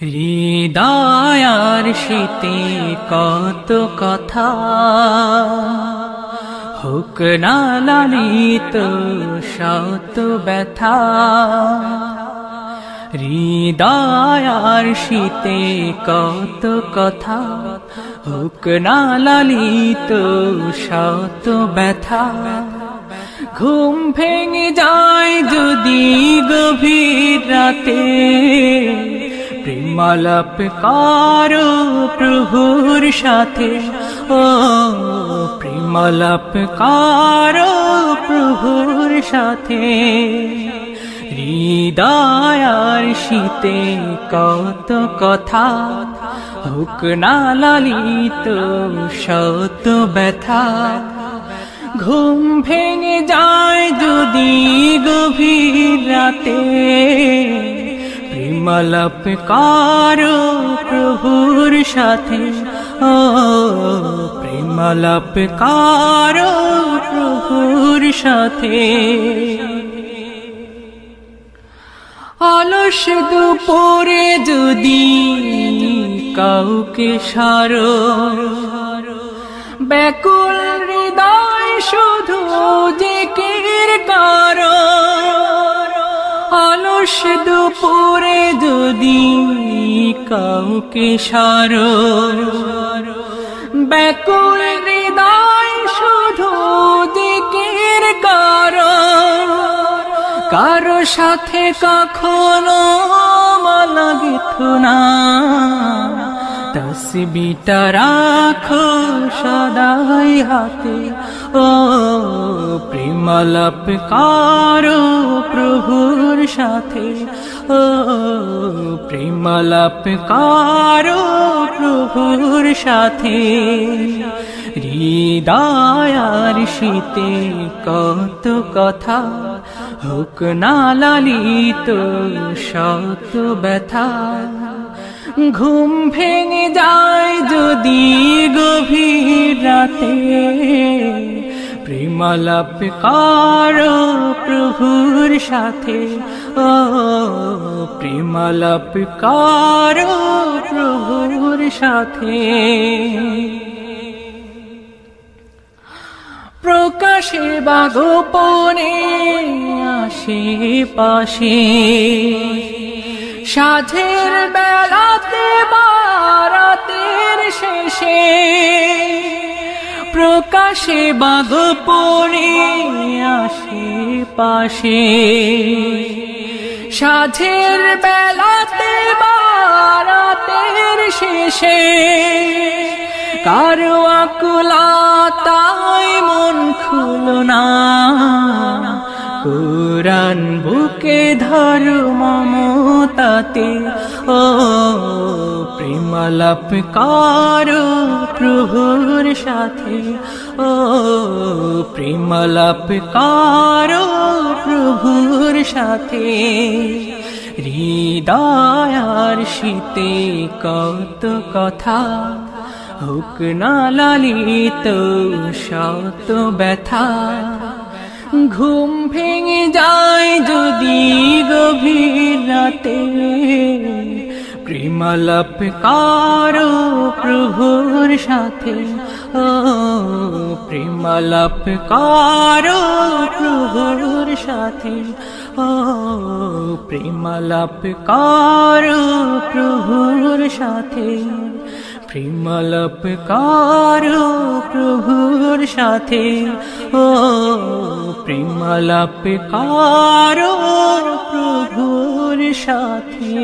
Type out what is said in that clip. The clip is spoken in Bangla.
হৃদয়ার শীতে কত কথা হোক না লালিত শত ব্যথা। হৃদয়ার শীতে কত কথা হোক না লালিত শত ব্যথা। ঘুম ভেঙে যায় যদি গভীর রাতে, প্রেমালাপ করো প্রভুর সাথে। ও প্রেমালাপ করো প্রভুর সাথে। হৃদয়ার শীতে কত কথা হোক না লালিত শত ব্যথা। ঘুম ভেঙে যায় যদি গভীর রাতে, প্রেমালাপ করো প্রভুর সাথে। ও প্রেমালাপ করো প্রভুর সাথে। অলস দুপুরে যদি কাউকে সারো, ব্যাকুল হৃদয় শুধু জিকির করো। অলস দুপুরে যদি কাউকে সারো, ব্যাকুল হৃদয় শুধু জিকির করো। কারো সাথে কখনো মালা গেঁথো না, তসবিহটা রাখো সদাই হাতে। ও প্রেমালাপ করো প্রভুর সাথে। ও প্রেমালাপ করো প্রভুর সাথে। হৃদয়ার শীতে কত কথা হোক না লালিত শত ব্যথা। ঘুম ভেঙে যায় যদি গভীর রাতে, প্রেমালাপ করো প্রভুর সাথে। ও প্রেমালাপ করো প্রভুর সাথে। প্রকাশে বা গোপনে আশেপাশে, সাঁঝের বেলাতে বা রাতের শেষে। প্রকাশে বা গোপনে আশেপাশে, সাঁঝের বেলাতে বা রাতের শেষে। কারো আকুলতায় মন খুলো না, কুরআন বুকে ধরো মমতাতে। ও প্রেমালাপ করো প্রভুর সাথে। ও প্রেমালাপ করো প্রভুর সাথে। হৃদয়ার শীতে কত কথা হোক না লালিত শত ব্যথা। ঘুম ভেঙে যায় যদি গভীর রাতে, প্রেমালাপ করো প্রভুর সাথে। ও প্রেমালাপ করো প্রভুর সাথে। ও প্রেমালাপ করো প্রভুর সাথে। প্রেমালাপ করো প্রভুর সাথে। ও প্রেমালাপ করো প্রভুর সাথে।